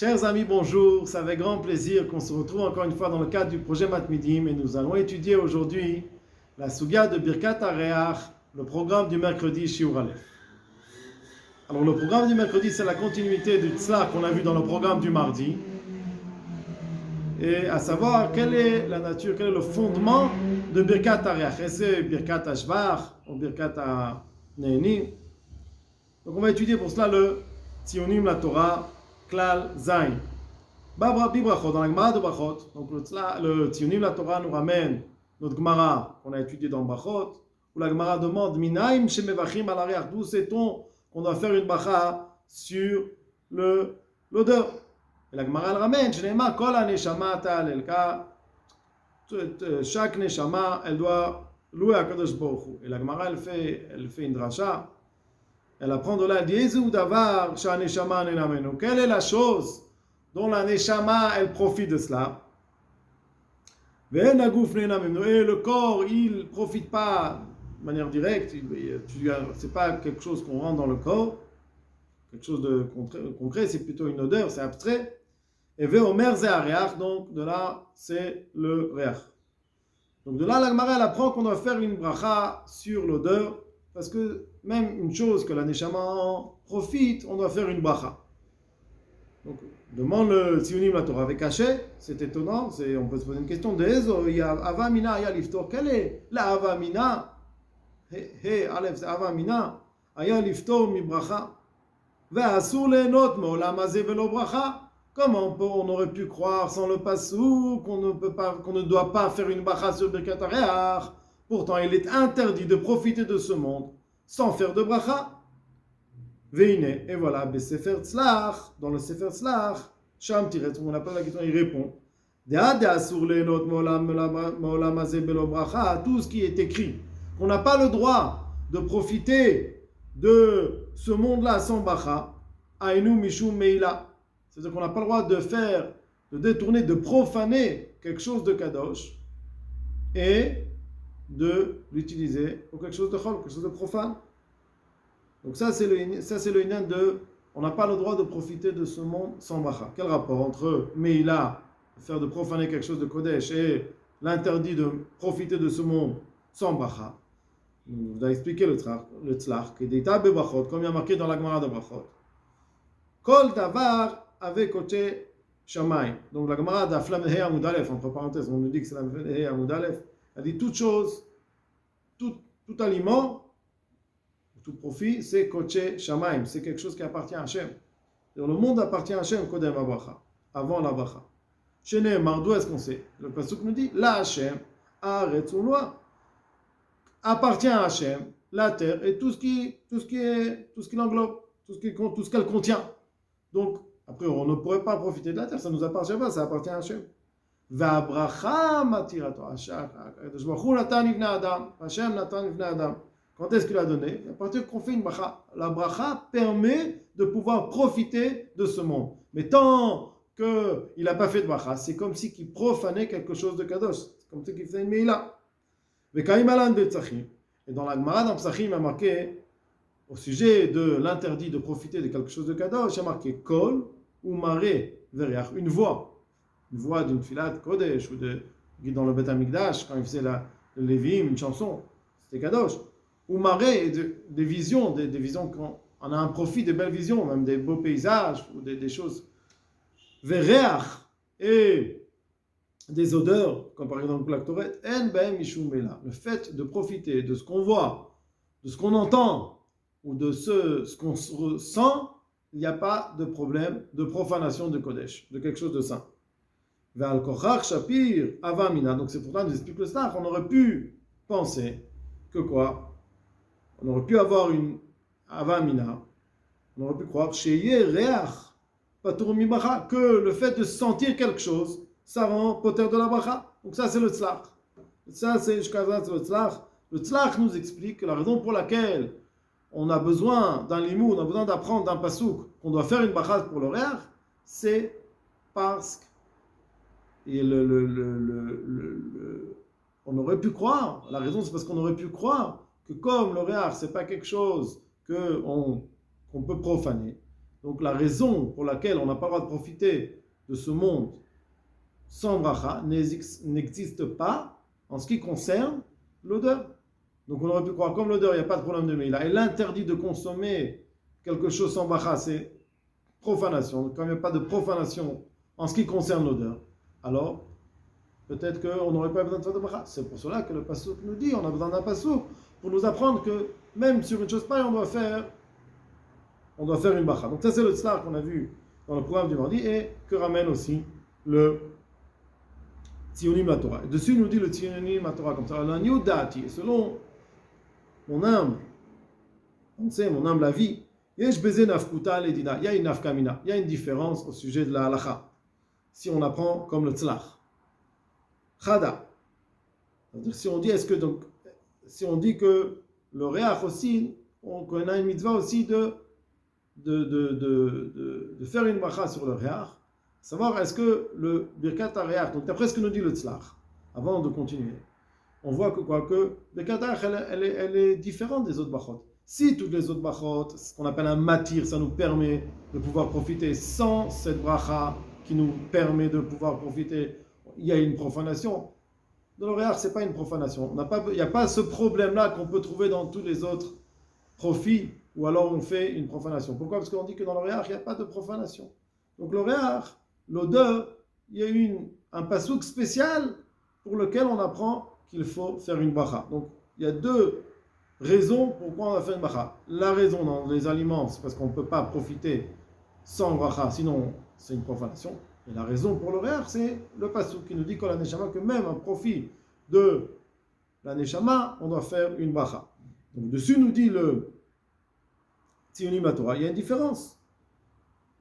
Chers amis, bonjour. C'est avec grand plaisir qu'on se retrouve encore une fois dans le cadre du projet Matmidim et nous allons étudier aujourd'hui la Sugia de Birkat HaReach, le programme du mercredi Shiur Aleph. Alors le programme du mercredi, c'est la continuité du Tzlach qu'on a vu dans le programme du mardi. Et à savoir, quelle est la nature, quel est le fondement de Birkat HaReach. Est-ce que Birkat HaShvach ou Birkat HaNe'enim? Donc on va étudier pour cela le Tzionim, la Torah, Klal Zayin. Bibrachot, dans la Gemara de Brachot, donc le Tzionim, la Torah nous ramène notre Gemara qu'on a étudié dans Brachot, où la Gemara demande Minaim shemevachim al hareach, d'où sait-on qu'on doit faire une bracha sur l'odeur. Et la Gemara elle ramène Shnema kol haneshama ta'alelka, chaque neshama elle doit louer à Kadosh Baruch Hu. Et la Gemara elle fait une dracha, elle apprend de là Yezu davar shaneshama nenamenu. Quelle est la chose dont la neshama elle profite de cela? Et le corps il profite pas de manière directe, c'est pas quelque chose qu'on rentre dans le corps, quelque chose de concret, c'est plutôt une odeur, c'est abstrait. Et veomer ze hareach, donc de là c'est le reach. Donc de là la Gemara elle apprend qu'on doit faire une bracha sur l'odeur, parce que même une chose que la neshama en profite, on doit faire une bracha. Donc, demande le Tzionim la Torah avec caché, c'est étonnant, on peut se poser une question de Ezo, il y a Avamina, il y a Liftor, quelle est la Avamina? Aleph, c'est Avamina, il y a Liftor mi bracha, ve'asur le'enot me'olam hazeh ve'lo bracha. Comment on aurait pu croire sans le passouk qu'on ne doit pas faire une bracha sur Birkat HaReach? Pourtant, il est interdit de profiter de ce monde sans faire de bracha. Veine, et voilà, Sefer Tzlach, dans le Sefer Tzlach, Sham Tiret, on appelle la question, il répond tout ce qui est écrit, qu'on n'a pas le droit de profiter de ce monde-là sans bracha, Ainu Mishum Meila. C'est-à-dire qu'on n'a pas le droit de détourner, de profaner quelque chose de kadosh et de l'utiliser pour quelque chose de chol, quelque chose de profane. Donc ça c'est le inan de, on n'a pas le droit de profiter de ce monde sans bracha. Quel rapport entre Meila, faire de profaner quelque chose de kodesh, et l'interdit de profiter de ce monde sans bracha? On a expliqué le tzlach, qui est brachot, comme il y a marqué dans la Gemara de Brachot. Kol davar avec koché shamayim. Donc la Gemara d'Aflam Hei Amud Aleph, entre parenthèses, on nous dit que c'est la Hei Amud Aleph, elle dit toute chose, tout aliment, tout profit, c'est koché shamayim, c'est quelque chose qui appartient à Hachem. Le monde appartient à Hachem, kodem abracha, avant la bracha. Chez Nehemar, d'où est-ce qu'on sait? Le pasuk nous dit, la Hachem, haaretz u'loa, appartient à Hachem, la terre et tout ce qui l'englobe, tout ce qu'elle contient. Donc, après, on ne pourrait pas profiter de la terre, ça ne nous appartient pas, ça appartient à Hachem. Va'abracha matirato, Hachem natan ivnei adam. Quand est-ce qu'il a donné? À partir qu'on fait une bracha. La bracha permet de pouvoir profiter de ce monde. Mais tant qu'il n'a pas fait de bracha, c'est comme si il profanait quelque chose de kadosh. C'est comme si il faisait une meila. Et dans la Gemara, dans Psachim, il a marqué, au sujet de l'interdit de profiter de quelque chose de kadosh, il a marqué kol ou maré ve'reach, une voix d'une filat kodesh, ou dans le Bet Hamikdash, quand il faisait le Lévim, une chanson, c'était kadosh. Ou marée, des visions, des visions quand on a un profit, des belles visions, même des beaux paysages, ou des choses. Ve'reach, et des odeurs, comme par exemple la Torah, en be'em mishum mela. Le fait de profiter de ce qu'on voit, de ce qu'on entend, ou de ce qu'on ressent, il n'y a pas de problème de profanation de Kodesh, de quelque chose de saint. Ve'al kochach shapir avamina. Donc c'est pourquoi nous explique le Stach, on aurait pu penser que quoi? On aurait pu avoir une avamina, on aurait pu croire sheyeh reach patur mi bracha, que le fait de sentir quelque chose, ça rend poter de la bracha. Donc ça c'est le tzlach. Ça c'est le tzlach. Le tzlach nous explique que la raison pour laquelle on a besoin d'un limou, on a besoin d'apprendre d'un pasouk qu'on doit faire une bracha pour le reach, c'est parce que on aurait pu croire, la raison c'est parce qu'on aurait pu croire que comme le reach c'est pas quelque chose qu'on peut profaner, Donc la raison pour laquelle on n'a pas le droit de profiter de ce monde sans bracha n'existe pas en ce qui concerne l'odeur. Donc on aurait pu croire, comme l'odeur, il n'y a pas de problème de Meila, et l'interdit de consommer quelque chose sans bracha, c'est profanation. Donc, comme il n'y a pas de profanation en ce qui concerne l'odeur, alors peut-être qu'on n'aurait pas besoin de faire de bracha. C'est pour cela que le passouk nous dit, on a besoin d'un passouk pour nous apprendre que même sur une chose pareille, on doit faire une bracha. Donc ça c'est le tzlar qu'on a vu dans le programme du mardi et que ramène aussi le Tzionim la Torah. Et dessus il nous dit le Tzionim la Torah comme ça. Selon mon âme, on sait, mon âme la vie, il y a une nafkamina, il y a une différence au sujet de la halacha. Si on apprend comme le tzlar. Chada. C'est-à-dire si on dit que le réach aussi, on a une mitzvah aussi de faire une bracha sur le réach, savoir est-ce que le birkat ha-réach, donc d'après ce que nous dit le tzlar, avant de continuer, on voit que birkat ha-réach, elle est différente des autres brachot. Si toutes les autres brachot, ce qu'on appelle un matir, ça nous permet de pouvoir profiter sans cette bracha qui nous permet de pouvoir profiter, il y a une profanation. Dans le réach, ce n'est pas une profanation. Il n'y a pas ce problème-là qu'on peut trouver dans tous les autres profits, ou alors on fait une profanation. Pourquoi? Parce qu'on dit que dans le réach, il n'y a pas de profanation. Donc le réach, l'odeur, il y a un pasouk spécial pour lequel on apprend qu'il faut faire une bracha. Donc il y a deux raisons pourquoi on va faire une bracha. La raison dans les aliments, c'est parce qu'on ne peut pas profiter sans bracha, sinon c'est une profanation. Et la raison pour le réach, c'est le pasouk qui nous dit que même un profit de la neshama, on doit faire une bracha. Donc dessus nous dit le Tzionim la Torah, il y a une différence.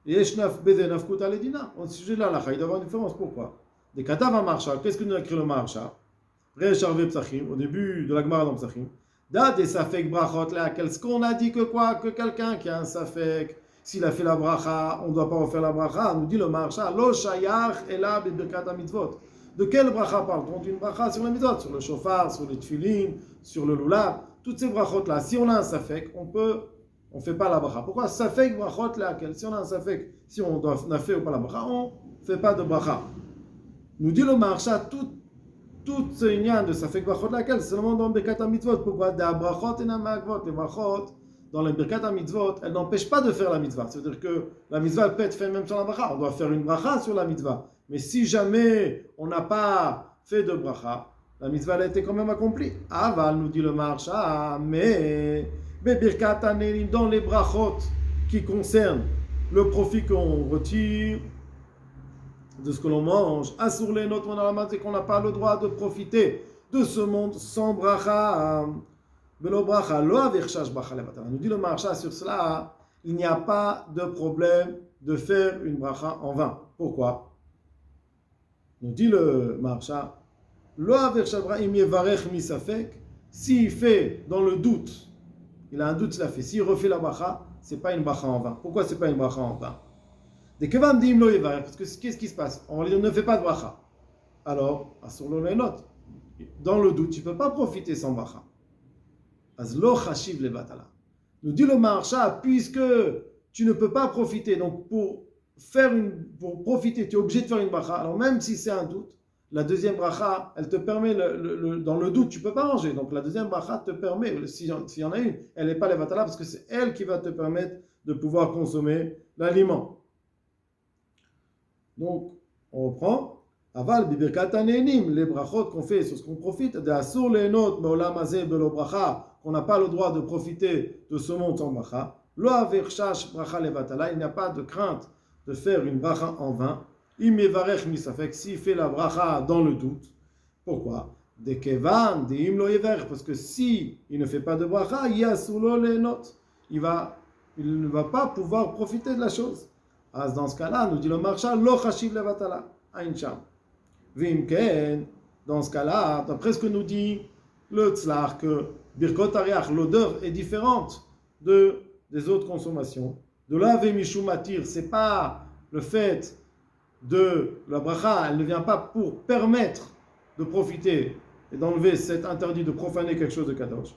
Au sujet de la halacha, il doit y avoir une différence. Pourquoi? Des katav à marcha, qu'est-ce que nous a écrit le marcha? Au début de la Gemara dans Psachim, da des safek brachot là, ce qu'on a dit que quoi? Que quelqu'un qui a un safek, s'il a fait la bracha, on ne doit pas refaire la bracha. Nous dit le marcha, lo shayach ela b'birkat mitzvot. De quelle bracha parle-t-on? D'une bracha sur les mitzvot, sur le shofar, sur les tefillin, sur le lulav, toutes ces brachot là. Si on a un safek, on ne fait pas la bracha. Pourquoi? Safek brachot là, si on a un safek, si on a fait ou pas la bracha, on ne fait pas de bracha. Nous dit le marcha, tout ce lien de safek brachot là, c'est seulement dans le birkat mitzvot. Pourquoi? Da brachot et namagvot, les brachot dans le birkat mitzvot, elles n'empêchent pas de faire la mitzvah. C'est-à-dire que la mitzvah elle peut être faite même sur la bracha. On doit faire une bracha sur la mitzvah. Mais si jamais on n'a pas fait de bracha, la mitzvah elle a été quand même accomplie. Aval, nous dit le marcha, mais birkat hanelim, dans les brachot qui concernent le profit qu'on retire de ce que l'on mange, assour les notes, c'est qu'on n'a pas le droit de profiter de ce monde sans bracha. Nous dit le marcha sur cela, il n'y a pas de problème de faire une bracha en vain. Pourquoi? Nous dit le marcha, s'il fait dans le doute, il a un doute, il a fait, s'il refait la bracha, ce n'est pas une bracha en vain. Pourquoi ce n'est pas une bracha en vain? Parce que qu'est-ce qui se passe? On va lui dire ne fais pas de bracha. Alors, dans le doute, tu ne peux pas profiter sans bracha. Nous dit le marcha, puisque tu ne peux pas profiter, donc pour profiter, tu es obligé de faire une bracha. Alors même si c'est un doute, la deuxième bracha, elle te permet, dans le doute, tu ne peux pas manger. Donc la deuxième bracha te permet, s'il y en a une, elle n'est pas levatala, parce que c'est elle qui va te permettre de pouvoir consommer l'aliment. Donc, on reprend. Aval bibirkat hanenim, les brachot qu'on fait sur ce qu'on profite, de asur leenot meolam hazeh belo bracha, qu'on n'a pas le droit de profiter de ce monde sans bracha. Lo averchash bracha levatala, il n'y a pas de crainte de faire une bracha en vain. Im yevarech misafek, s'il fait la bracha dans le doute. Pourquoi? De kevan, de im lo yevarech, parce que si il ne fait pas de bracha, yasur lo leenot, il ne va pas pouvoir profiter de la chose. As dans ce cas-là, nous dit le marcha, lo chashiv levatala, ain sham. Vimken, dans ce cas-là, d'après ce que nous dit le tzlar, que birkot hariach, l'odeur est différente des autres consommations. De là, vemishum matir, c'est pas le fait de la bracha, elle ne vient pas pour permettre de profiter et d'enlever cet interdit de profaner quelque chose de kadosh.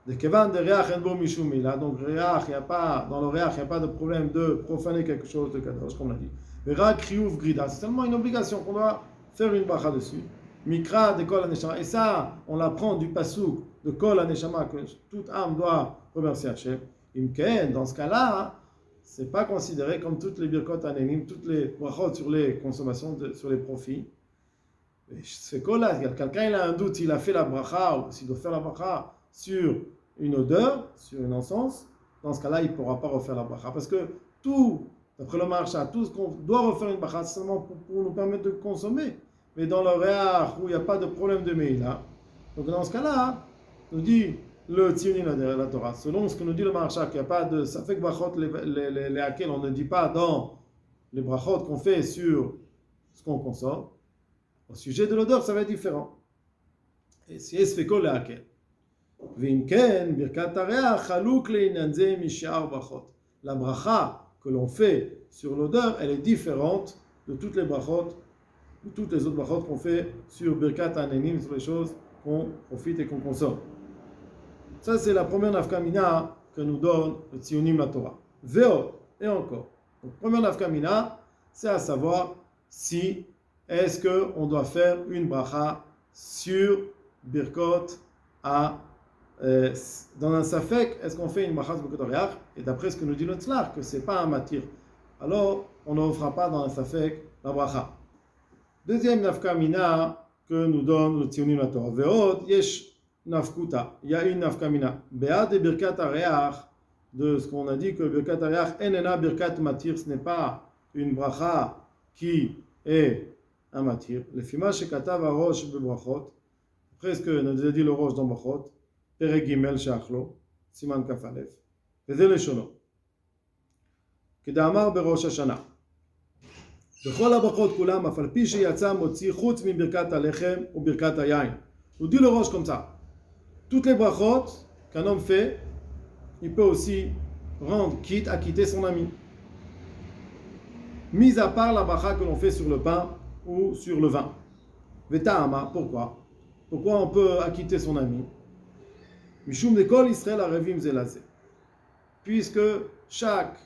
De kevan de reach en bo mishum mila. Donc, reach, il y a pas, dans le reach, il n'y a pas de problème de profaner quelque chose de kadosh, comme on l'a dit. Rak kriuv grida. C'est seulement une obligation qu'on doit faire une bracha dessus. Mikra de kol aneshama. Et ça, on l'apprend du pasuk de kol aneshama, que toute âme doit remercier Hachem. Imken, dans ce cas-là, c'est pas considéré comme toutes les birkot anénim, toutes les brachot sur les consommations, sur les profits. C'est quoi là? Quelqu'un il a un doute, il a fait la bracha, ou s'il doit faire la bracha sur une odeur, sur une encens, dans ce cas-là, il ne pourra pas refaire la bracha. Parce que tout, d'après le marcha, tout ce qu'on doit refaire une bracha, c'est seulement pour nous permettre de consommer. Mais dans le réach, où il n'y a pas de problème de meila, donc dans ce cas-là, nous dit le Tzionim la Torah, selon ce que nous dit le marcha, qu'il n'y a pas de safek brachot les hakel, on ne dit pas dans les brachot qu'on fait sur ce qu'on consomme. Au sujet de l'odeur, ça va être différent. Et si es fait kol hakel. V'imken birkat hareach chaluk leinyan ze mishe'ar brachot. La bracha que l'on fait sur l'odeur, elle est différente de toutes les brachot, de toutes les autres brachot qu'on fait sur birkat hanenim, sur les choses qu'on profite et qu'on consomme. Ça, c'est la première nafkamina que nous donne le Tzionim la Torah. Ve'od, et encore. Donc, première nafkamina, c'est à savoir si est-ce qu'on doit faire une bracha sur birkot dans un safek, est-ce qu'on fait une bracha sur birkot hareach? Et d'après ce que nous dit le tzlar, que ce n'est pas un matir, alors on ne fera pas dans un safek la bracha. Deuxième nafkamina que nous donne le Tzionim la Torah. Ve'od, yesh nafkuta, il y a une nafkamina. Be'ad et birkat hareach, de ce qu'on a dit que birkat hareach enena birkat matir, ce n'est pas une bracha qui est un matir. Le fima shekatav harosh bebrachot, après ce que nous a dit le roche dans brachot, perek gimel sheachlo, siman kaf alef, veze leshono, כדאמר בראש השנה. בכל הברכות כולם, אף על פי שיצא מוציא חוץ מברכת הלחם וברכת היין. הוא dit le roche comme ça. Toutes les brachot qu'un homme fait, il peut aussi rendre quitte à quitter son ami. Mis à part la bracha que l'on fait sur le pain ou sur le vin. Veta'ama, pourquoi? Pourquoi on peut acquitter son ami? Mishum de kol Israël arevim zelazé. Puisque chaque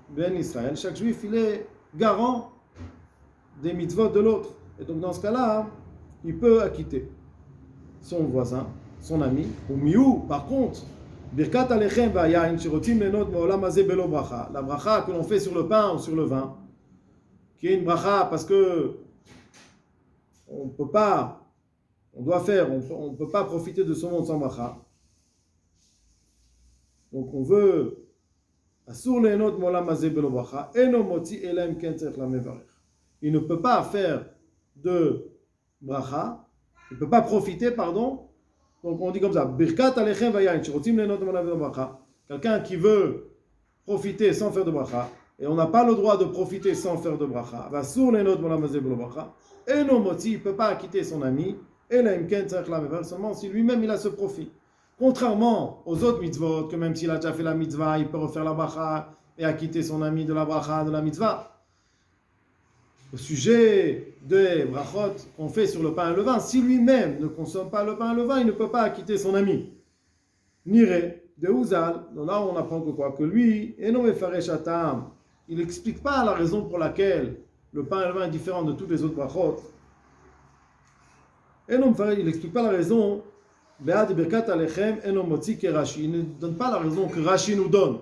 ben Israël, chaque juif, il est garant des mitzvot de l'autre. Et donc dans ce cas-là, il peut acquitter son voisin, son ami. Ou miou, par contre, birkat alechem va'yain shirotim lenot me'olam hazeh belo bracha. La bracha que l'on fait sur le pain ou sur le vin, qui est une bracha parce que on peut pas, on doit faire, on ne peut pas profiter de ce monde sans bracha. Donc on veut asur lenot me'olam hazeh belo bracha eno motzi elem ken tzarich lamevarech. Il ne peut pas faire de bracha, il ne peut pas profiter, pardon. Donc on dit comme ça, birkat alechem vayayin shirotim lenot me'olam hazeh belo bracha. Quelqu'un qui veut profiter sans faire de bracha, et on n'a pas le droit de profiter sans faire de bracha. Va sur les notes molam hazeh belo bracha. Et non moti, il ne peut pas quitter son ami. Et là, imken tzarich lamevarech, seulement si lui-même il a ce profit. Contrairement aux autres mitzvot, que même s'il a déjà fait la mitzvah, il peut refaire la bracha et acquitter son ami de la bracha, de la mitzvah. Au sujet des brachot qu'on fait sur le pain et le vin, si lui-même ne consomme pas le pain et le vin, il ne peut pas acquitter son ami. Nire, de Uzal, donc là on apprend que quoi? Que lui, Eno mefaresh hatam, il n'explique pas la raison pour laquelle le pain et le vin est différent de toutes les autres brachot. Eno mefaresh, il n'explique pas la raison. Be'ad birkat alechem eno motzi ke Rashi. Il ne donne pas la raison que Rashi nous donne.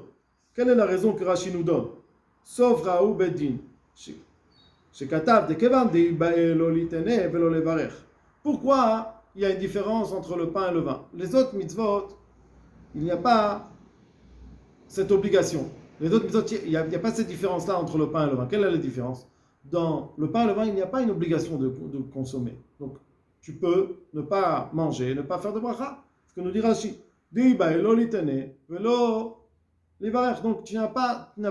Quelle est la raison que Rashi nous donne? Sauf Raou Beddin. Shekatav de kevan de ibae lo litene velo levarech. Pourquoi il y a une différence entre le pain et le vin? Les autres mitzvot, il n'y a pas cette obligation. Les autres mitzvot, il n'y a pas cette différence-là entre le pain et le vin. Quelle est la différence? Dans le pain et le vin, il n'y a pas une obligation de consommer. Donc, tu peux ne pas manger, ne pas faire de bracha. Ce que nous dit Rashi. Donc, tu n'as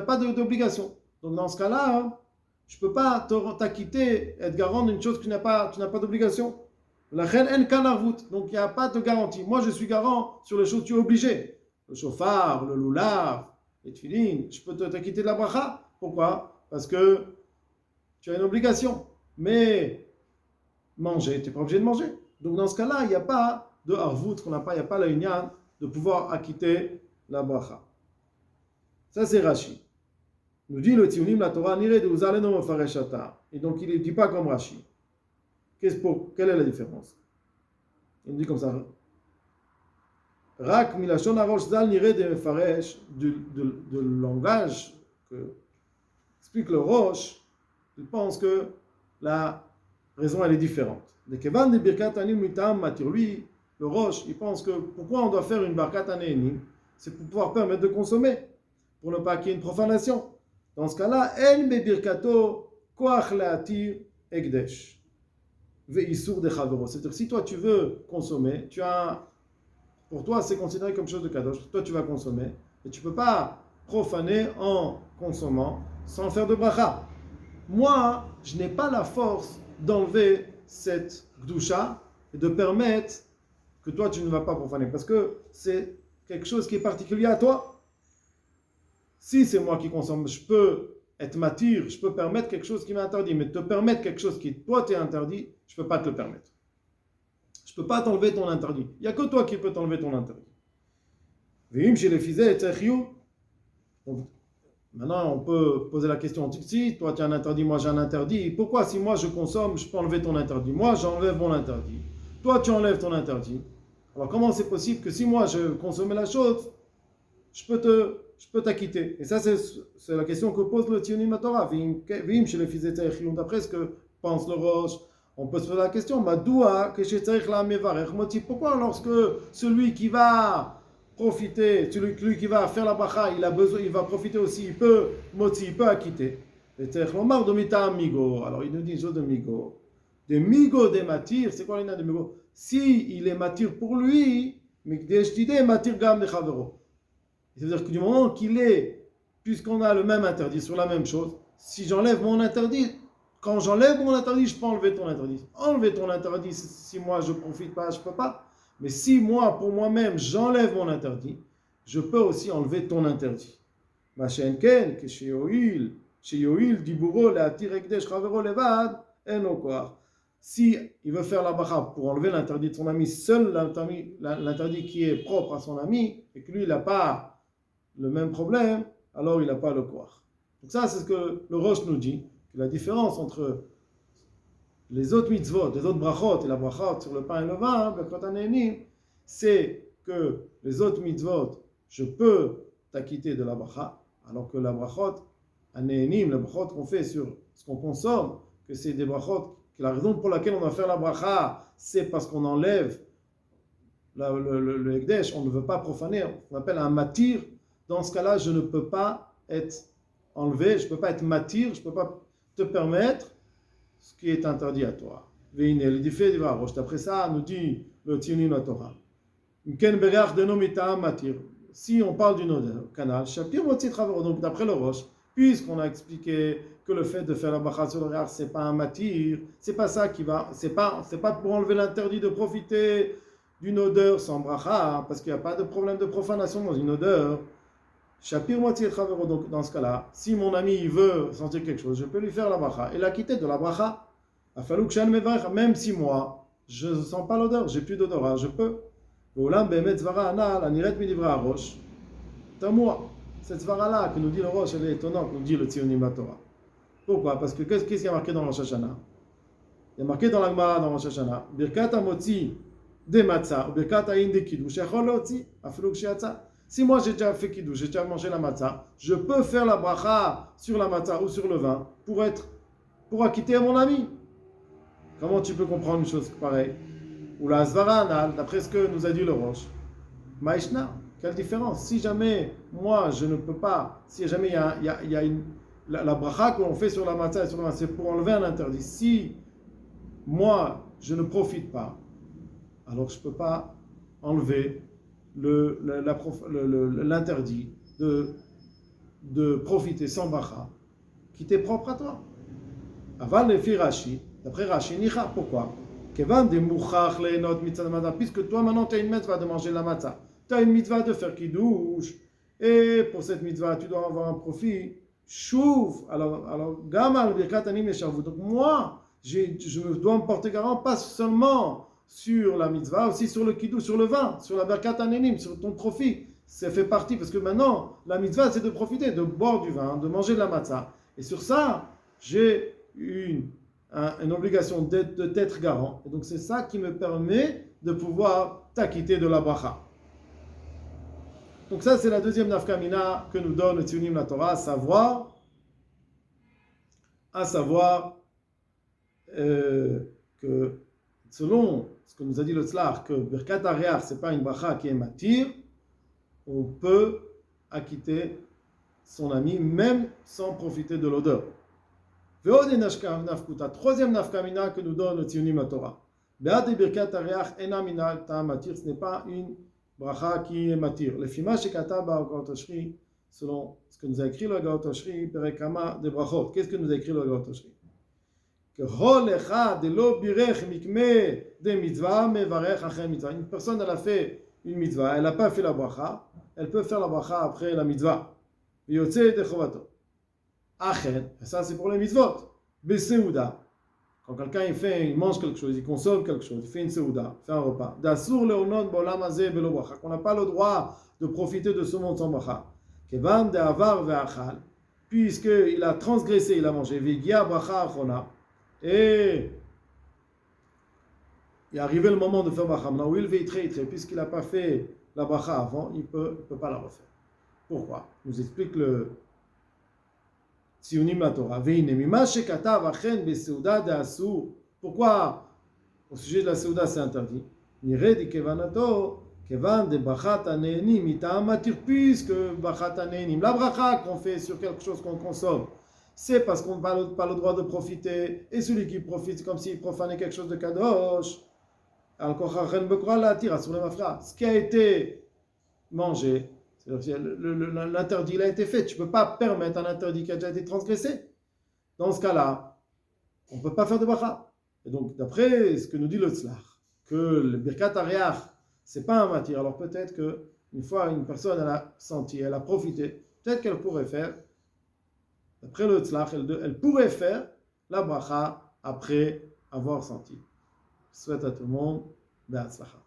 pas d'obligation. Donc, dans ce cas-là, je ne peux pas t'acquitter, être garant d'une chose que tu n'as pas d'obligation. La reine en kanarvout. Donc, il n'y a pas de garantie. Moi, je suis garant sur les choses que tu es obligé. Le chauffard, le loulav, les tefilin. Je peux t'acquitter de la bracha. Pourquoi? Parce que tu as une obligation. Mais manger, tu n'es pas obligé de manger. Donc, dans ce cas-là, il n'y a pas de harvout, il n'y a pas la union de pouvoir acquitter la bracha. Ça, c'est Rashi. Nous dit le Tzionim, la Torah, nire de uzaleno mefareshata. Et donc, il ne dit pas comme Rashi. Quelle est la différence? Il dit comme ça. Rak milashon harosh zal nire de mefaresh, du langage que explique le Rosh, il pense que la raison, elle est différente. De kevan de birkat anim mitam matir. Lui, le Rosh, il pense que pourquoi on doit faire une birkat anim, c'est pour pouvoir permettre de consommer, pour ne pas qu'il y ait une profanation. Dans ce cas-là, en be birkato koach leatir ekdesh. C'est-à-dire, si toi tu veux consommer, pour toi c'est considéré comme chose de kadosh, toi tu vas consommer, et tu ne peux pas profaner en consommant sans faire de bracha. Moi, je n'ai pas la force d'enlever cette gdusha et de permettre que toi tu ne vas pas profaner, parce que c'est quelque chose qui est particulier à toi. Si c'est moi qui consomme, je peux être matir, je peux permettre quelque chose qui m'est interdit, mais te permettre quelque chose qui, toi, t'est interdit, je ne peux pas te le permettre. Je ne peux pas t'enlever ton interdit. Il n'y a que toi qui peux t'enlever ton interdit. Donc, maintenant, on peut poser la question, si toi, tu as un interdit, moi, j'ai un interdit, pourquoi si moi, je consomme, je peux enlever ton interdit? Moi, j'enlève mon interdit. Toi, tu enlèves ton interdit. Alors, comment c'est possible que si moi, je consommais la chose, je peux t'acquitter? Et ça, c'est la question que pose le Tzionim Torah. D'après ce que pense le Rosh, on peut se poser la question, pourquoi lorsque celui qui va profiter, celui qui va faire la bracha, il va profiter aussi, il peut acquitter. Alors il nous dit de migo. De migo de matir, c'est quoi l'idée de migo? Si il est matir pour lui, matir gam de chavero. C'est-à-dire que du moment qu'il est, puisqu'on a le même interdit sur la même chose, si j'enlève mon interdit, quand j'enlève mon interdit, je peux enlever ton interdit. Enlever ton interdit, si moi je ne profite pas, je ne peux pas. Mais si moi, pour moi-même, j'enlève mon interdit, je peux aussi enlever ton interdit. Si il veut faire la bracha pour enlever l'interdit de son ami, seul l'interdit qui est propre à son ami, et que lui, il n'a pas le même problème, alors il n'a pas le koach. Donc ça, c'est ce que le Rosh nous dit, que la différence entre les autres mitzvot, les autres brachot et la brachot sur le pain et le vin, c'est que les autres mitzvot, je peux t'acquitter de la bracha, alors que la brachot, anénim, la brachot qu'on fait sur ce qu'on consomme, que c'est des brachot, que la raison pour laquelle on va faire la bracha, c'est parce qu'on enlève le ekdesh, on ne veut pas profaner, on appelle un matir. Dans ce cas-là, je ne peux pas être enlevé, je ne peux pas être matir, je ne peux pas te permettre ce qui est interdit à toi. D'après ça, nous dit le Tzionim Torah. Si on parle d'une odeur, canal, donc d'après le Rosh, puisqu'on a expliqué que le fait de faire la bracha sur le regard, c'est pas un matir, c'est pas ça qui va, c'est pas pour enlever l'interdit de profiter d'une odeur sans bracha, parce qu'il n'y a pas de problème de profanation dans une odeur. Shapir moitié travers, donc dans ce cas-là, si mon ami il veut sentir quelque chose, je peux lui faire la bracha et l'acquitter de la bracha. Même si moi, je ne sens pas l'odeur, j'ai plus d'odorat, je peux. Cette svara-là que nous dit le Rosh, elle est étonnante, nous dit le Tzionim Torah. Pourquoi? Parce que qu'est-ce qu'il y a marqué dans Rosh Hashanah? Il y a marqué dans la Gemara dans Rosh Hashanah, Birkat HaMotzi de matzah, ou Birkat HaIn de kiddush, shechol leotzi, afilu kshiatza. Si moi j'ai déjà fait kiddush, j'ai déjà mangé la matzah, je peux faire la bracha sur la matzah ou sur le vin pour acquitter mon ami. Comment tu peux comprendre une chose pareille? Ou la svara anal, d'après ce que nous a dit le Rosh, Maïshna, quelle différence? Si jamais moi je ne peux pas, si jamais il y a la bracha qu'on fait sur la matzah et sur le vin, c'est pour enlever un interdit. Si moi je ne profite pas, alors je ne peux pas enlever l'interdit de profiter sans bracha qui t'est propre à toi. Aval lefi Rashi, d'après Rashi, nicha, pourquoi? Puisque toi maintenant tu as une mitzvah de manger la matzah, tu as une mitzvah de faire kiddush, et pour cette mitzvah tu dois avoir un profit. Chouv, alors gamal birkat anim yeshavu. Donc moi, je dois me porter garant pas seulement sur la mitzvah, aussi sur le kidou, sur le vin, sur la berkat anénim, sur ton profit. Ça fait partie, parce que maintenant, la mitzvah, c'est de profiter, de boire du vin, de manger de la matzah. Et sur ça, j'ai une obligation de t'être garant. Et donc, c'est ça qui me permet de pouvoir t'acquitter de la bracha. Donc ça, c'est la deuxième nafkamina que nous donne le Tzionim la Torah, à savoir que selon ce que nous a dit le Tzlach, que Birkat Ariach, ce n'est pas une bracha qui est matir, on peut acquitter son ami même sans profiter de l'odeur. Troisième nafkamina que nous donne le Tzionim la Torah. Be'ad Birkat Ariach ena minal ta'am matir, ce n'est pas une bracha qui est matir. Le fima shekata ba'agaot Ashri, selon ce que nous a écrit le Agaot Ashri, perekama de brachot. Qu'est-ce que nous a écrit le Agaot Ashri? Que hol echad lo birech mikme de mitzvah mevarech achem mitzvah. Une personne, elle a fait une mitzvah, elle n'a pas fait la bracha, elle peut faire la bracha après la mitzvah. Yotze de chovato. Achen, ça c'est pour les mitzvot. Beseuda. Quand quelqu'un il mange quelque chose, il consomme quelque chose, il fait une seuda, fait un repas. D'asur leonon bolam hazeh belo bracha. Qu'on n'a pas le droit de profiter de ce monde sans bracha. Kevan de avar ve'achal. Puisqu'il a transgressé, il a mangé. Vegia bracha achona. Et il est arrivé le moment de faire bracha. Maintenant, puisqu'il n'a pas fait la bracha avant, il ne peut pas la refaire. Pourquoi? Nous explique le Tzionim la Torah. Pourquoi au sujet de la Seuda c'est interdit? Puisque la bracha qu'on fait sur quelque chose qu'on consomme, c'est parce qu'on n'a pas le droit de profiter, et celui qui profite, c'est comme s'il profanait quelque chose de kadosh. Ce qui a été mangé, l'interdit il a été fait. Tu ne peux pas permettre un interdit qui a déjà été transgressé. Dans ce cas-là, on ne peut pas faire de bracha. Et donc, d'après ce que nous dit le Tzlach, que le Birkat Ariach, ce n'est pas un matir, alors peut-être qu'une fois une personne elle a senti, elle a profité, peut-être qu'elle pourrait faire, d'après le Tzlach, elle pourrait faire la bracha après avoir senti. Je souhaite à tout le monde, Be'atzlacha.